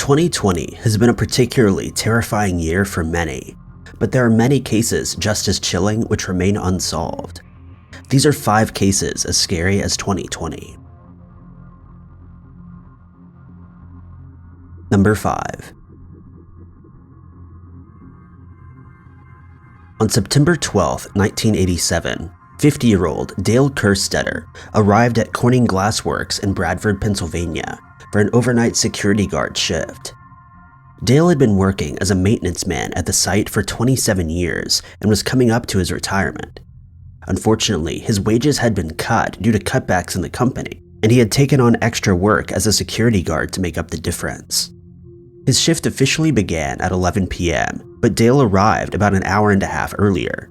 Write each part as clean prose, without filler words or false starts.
2020 has been a particularly terrifying year for many, but there are many cases just as chilling which remain unsolved. These are 5 cases as scary as 2020. Number 5. On September 12, 1987, 50-year-old Dalekerstetter arrived at Corning Glass Works in Bradford, Pennsylvania for an overnight security guard shift. Dale had been working as a maintenance man at the site for 27 years and was coming up to his retirement. Unfortunately, his wages had been cut due to cutbacks in the company, and he had taken on extra work as a security guard to make up the difference. His shift officially began at 11 p.m., but Dale arrived about an hour and a half earlier.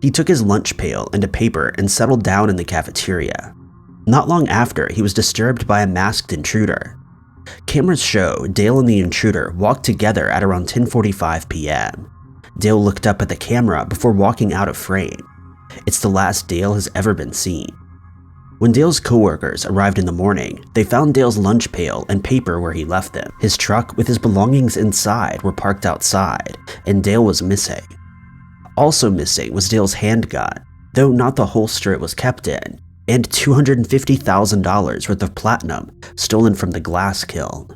He took his lunch pail and a paper and settled down in the cafeteria. Not long after, he was disturbed by a masked intruder. Cameras show Dale and the intruder walked together at around 10:45 p.m. Dale looked up at the camera before walking out of frame. It's the last Dale has ever been seen. When Dale's coworkers arrived in the morning, they found Dale's lunch pail and paper where he left them. His truck with his belongings inside were parked outside, and Dale was missing. Also missing was Dale's handgun, though not the holster it was kept in, and $250,000 worth of platinum stolen from the glass kiln.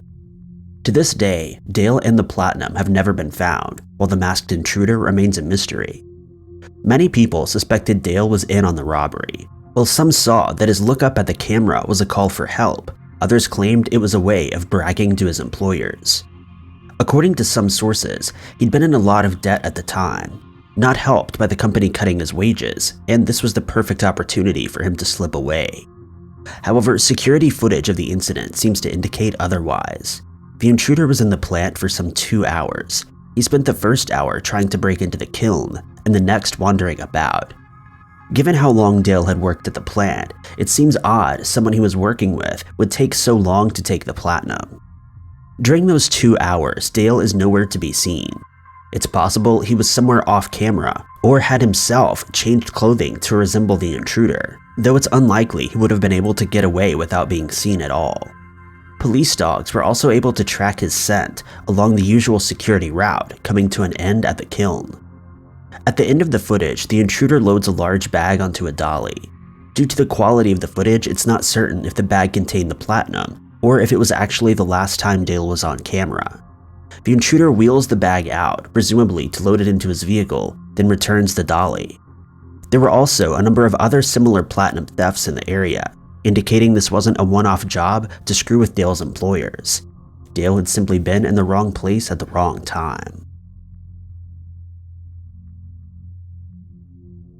To this day, Dale and the platinum have never been found, while the masked intruder remains a mystery. Many people suspected Dale was in on the robbery. While some saw that his look up at the camera was a call for help, others claimed it was a way of bragging to his employers. According to some sources, he'd been in a lot of debt at the time, not helped by the company cutting his wages, and this was the perfect opportunity for him to slip away. However, security footage of the incident seems to indicate otherwise. The intruder was in the plant for some 2 hours. He spent the first hour trying to break into the kiln, and the next wandering about. Given how long Dale had worked at the plant, it seems odd someone he was working with would take so long to take the platinum. During those 2 hours, Dale is nowhere to be seen. It's possible he was somewhere off camera, or had himself changed clothing to resemble the intruder, though it's unlikely he would have been able to get away without being seen at all. Police dogs were also able to track his scent along the usual security route, coming to an end at the kiln. At the end of the footage, the intruder loads a large bag onto a dolly. Due to the quality of the footage, it's not certain if the bag contained the platinum, or if it was actually the last time Dale was on camera. The intruder wheels the bag out, presumably to load it into his vehicle, then returns the dolly. There were also a number of other similar platinum thefts in the area, indicating this wasn't a one-off job to screw with Dale's employers. Dale had simply been in the wrong place at the wrong time.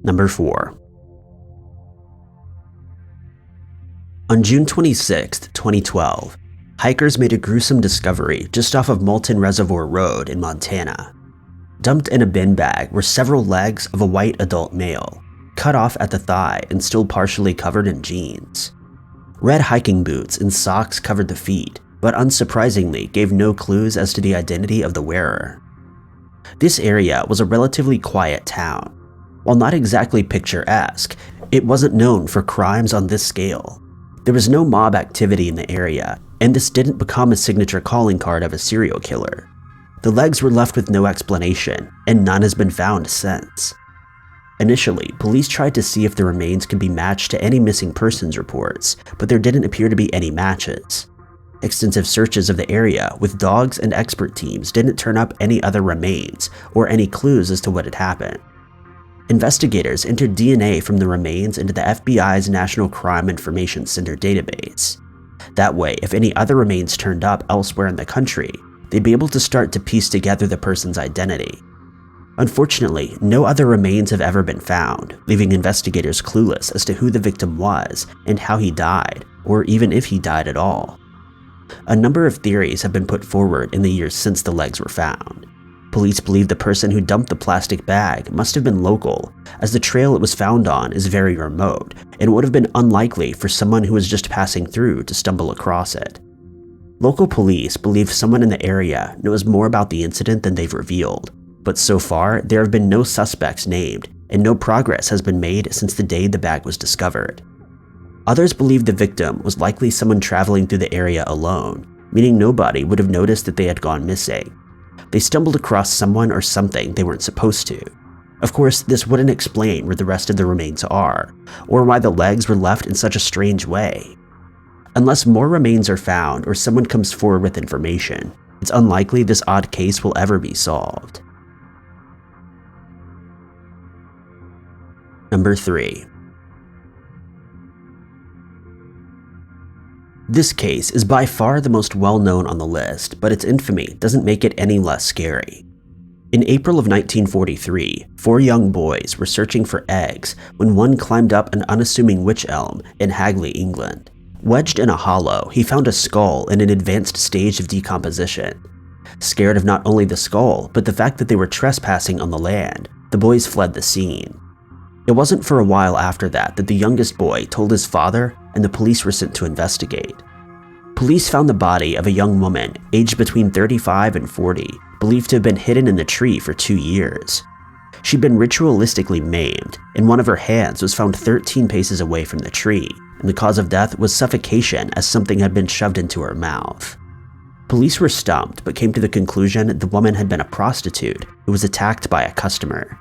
Number 4. On June 26, 2012, hikers made a gruesome discovery just off of Moulton Reservoir Road in Montana. Dumped in a bin bag were several legs of a white adult male, cut off at the thigh and still partially covered in jeans. Red hiking boots and socks covered the feet, but unsurprisingly gave no clues as to the identity of the wearer. This area was a relatively quiet town. While not exactly picturesque, it wasn't known for crimes on this scale. There was no mob activity in the area, and this didn't become a signature calling card of a serial killer. The legs were left with no explanation, and none has been found since. Initially, police tried to see if the remains could be matched to any missing persons reports, but there didn't appear to be any matches. Extensive searches of the area with dogs and expert teams didn't turn up any other remains or any clues as to what had happened. Investigators entered DNA from the remains into the FBI's National Crime Information Center database. That way, if any other remains turned up elsewhere in the country, they'd be able to start to piece together the person's identity. Unfortunately, no other remains have ever been found, leaving investigators clueless as to who the victim was and how he died, or even if he died at all. A number of theories have been put forward in the years since the legs were found. Police believe the person who dumped the plastic bag must have been local, as the trail it was found on is very remote and would have been unlikely for someone who was just passing through to stumble across it. Local police believe someone in the area knows more about the incident than they've revealed, but so far there have been no suspects named and no progress has been made since the day the bag was discovered. Others believe the victim was likely someone traveling through the area alone, meaning nobody would have noticed that they had gone missing. They stumbled across someone or something they weren't supposed to. Of course, this wouldn't explain where the rest of the remains are, or why the legs were left in such a strange way. Unless more remains are found or someone comes forward with information, it's unlikely this odd case will ever be solved. Number 3. This case is by far the most well-known on the list, but its infamy doesn't make it any less scary. In April of 1943, 4 young boys were searching for eggs when one climbed up an unassuming wych elm in Hagley, England. Wedged in a hollow, he found a skull in an advanced stage of decomposition. Scared of not only the skull, but the fact that they were trespassing on the land, the boys fled the scene. It wasn't for a while after that the youngest boy told his father, and the police were sent to investigate. Police found the body of a young woman aged between 35 and 40, believed to have been hidden in the tree for 2 years. She'd been ritualistically maimed, and one of her hands was found 13 paces away from the tree, and the cause of death was suffocation as something had been shoved into her mouth. Police were stumped, but came to the conclusion the woman had been a prostitute who was attacked by a customer.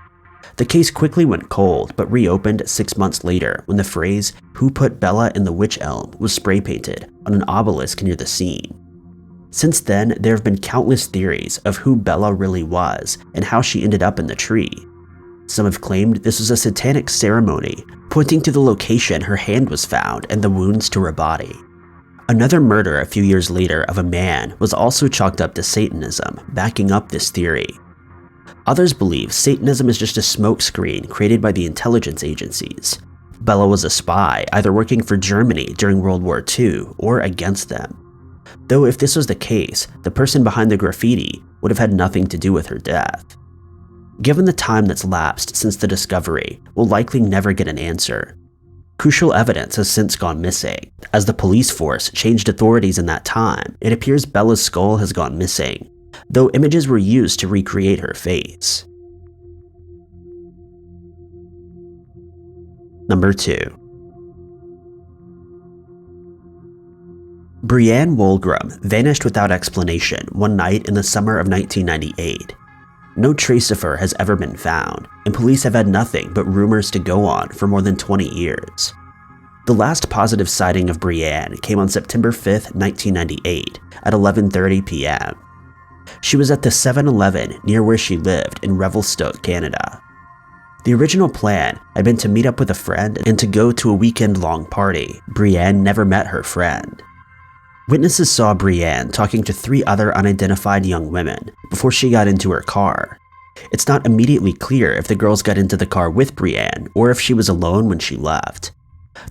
The case quickly went cold, but reopened 6 months later when the phrase, "Who put Bella in the wych elm?" was spray painted on an obelisk near the scene. Since then, there have been countless theories of who Bella really was and how she ended up in the tree. Some have claimed this was a satanic ceremony, pointing to the location her hand was found and the wounds to her body. Another murder a few years later of a man was also chalked up to Satanism, backing up this theory. Others believe Satanism is just a smokescreen created by the intelligence agencies. Bella was a spy, either working for Germany during World War II or against them. Though if this was the case, the person behind the graffiti would have had nothing to do with her death. Given the time that's lapsed since the discovery, we'll likely never get an answer. Crucial evidence has since gone missing. As the police force changed authorities in that time, it appears Bella's skull has gone missing, though images were used to recreate her face. Number 2. Brianne Wolgram vanished without explanation one night in the summer of 1998. No trace of her has ever been found, and police have had nothing but rumors to go on for more than 20 years. The last positive sighting of Brianne came on September 5, 1998, at 11:30 p.m. She was at the 7-Eleven near where she lived in Revelstoke, Canada. The original plan had been to meet up with a friend and to go to a weekend-long party. Brianne never met her friend. Witnesses saw Brianne talking to 3 other unidentified young women before she got into her car. It's not immediately clear if the girls got into the car with Brianne or if she was alone when she left.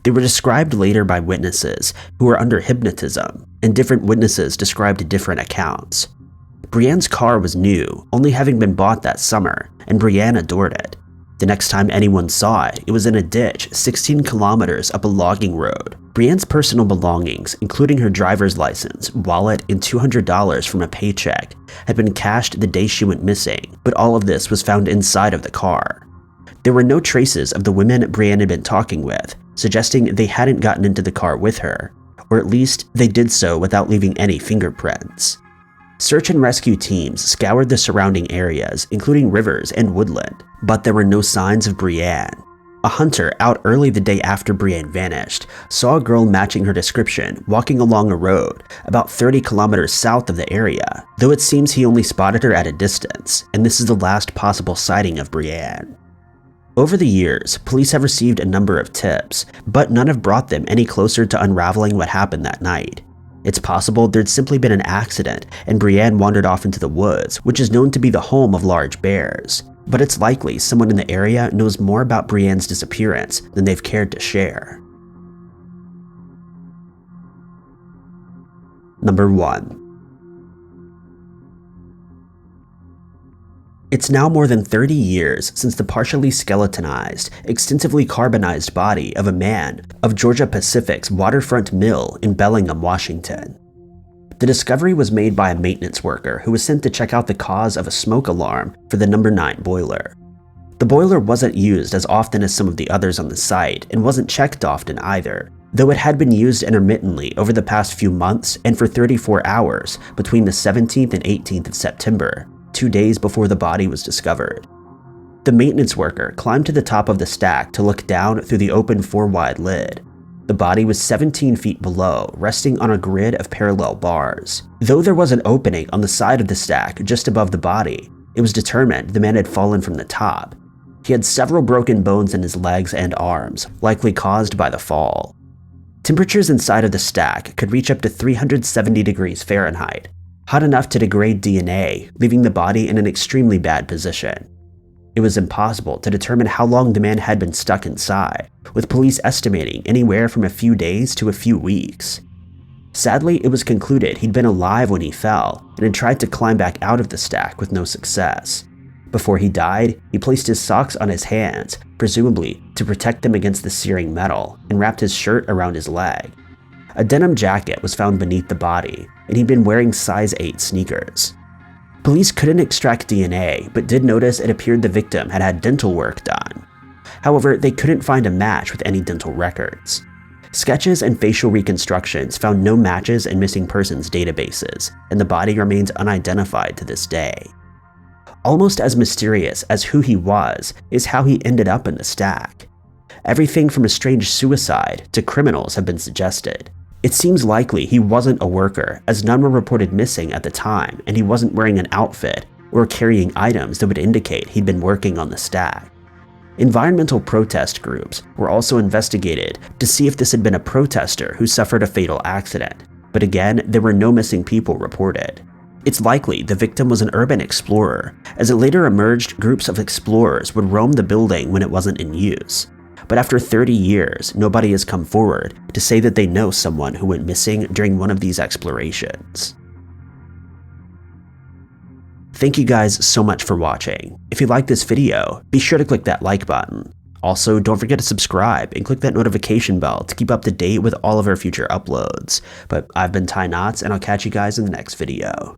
They were described later by witnesses who were under hypnotism, and different witnesses described different accounts. Brianne's car was new, only having been bought that summer, and Brianne adored it. The next time anyone saw it, it was in a ditch 16 kilometers up a logging road. Brianne's personal belongings, including her driver's license, wallet, and $200 from a paycheck, had been cached the day she went missing, but all of this was found inside of the car. There were no traces of the women Brianne had been talking with, suggesting they hadn't gotten into the car with her, or at least they did so without leaving any fingerprints. Search and rescue teams scoured the surrounding areas, including rivers and woodland, but there were no signs of Brianne. A hunter out early the day after Brianne vanished saw a girl matching her description walking along a road about 30 kilometers south of the area, though it seems he only spotted her at a distance, and this is the last possible sighting of Brianne. Over the years, police have received a number of tips, but none have brought them any closer to unraveling what happened that night. It's possible there'd simply been an accident and Brianne wandered off into the woods, which is known to be the home of large bears. But it's likely someone in the area knows more about Brianne's disappearance than they've cared to share. Number 1. It's now more than 30 years since the partially skeletonized, extensively carbonized body of a man of Georgia Pacific's waterfront mill in Bellingham, Washington. The discovery was made by a maintenance worker who was sent to check out the cause of a smoke alarm for the number 9 boiler. The boiler wasn't used as often as some of the others on the site and wasn't checked often either, though it had been used intermittently over the past few months and for 34 hours between the 17th and 18th of September, 2 days before the body was discovered. The maintenance worker climbed to the top of the stack to look down through the open 4-wide lid. The body was 17 feet below, resting on a grid of parallel bars. Though there was an opening on the side of the stack just above the body, it was determined the man had fallen from the top. He had several broken bones in his legs and arms, likely caused by the fall. Temperatures inside of the stack could reach up to 370 degrees Fahrenheit, hot enough to degrade DNA, leaving the body in an extremely bad position. It was impossible to determine how long the man had been stuck inside, with police estimating anywhere from a few days to a few weeks. Sadly, it was concluded he'd been alive when he fell and had tried to climb back out of the stack with no success. Before he died, he placed his socks on his hands, presumably to protect them against the searing metal, and wrapped his shirt around his leg. A denim jacket was found beneath the body, and he'd been wearing size 8 sneakers. Police couldn't extract DNA, but did notice it appeared the victim had had dental work done. However, they couldn't find a match with any dental records. Sketches and facial reconstructions found no matches in missing persons databases, and the body remains unidentified to this day. Almost as mysterious as who he was is how he ended up in the stack. Everything from a strange suicide to criminals have been suggested. It seems likely he wasn't a worker, as none were reported missing at the time, and he wasn't wearing an outfit or carrying items that would indicate he'd been working on the stack. Environmental protest groups were also investigated to see if this had been a protester who suffered a fatal accident, but again, there were no missing people reported. It's likely the victim was an urban explorer, as it later emerged groups of explorers would roam the building when it wasn't in use. But after 30 years, nobody has come forward to say that they know someone who went missing during one of these explorations. Thank you guys so much for watching. If you liked this video, be sure to click that like button. Also, don't forget to subscribe and click that notification bell to keep up to date with all of our future uploads. But I've been Ty Knotts, and I'll catch you guys in the next video.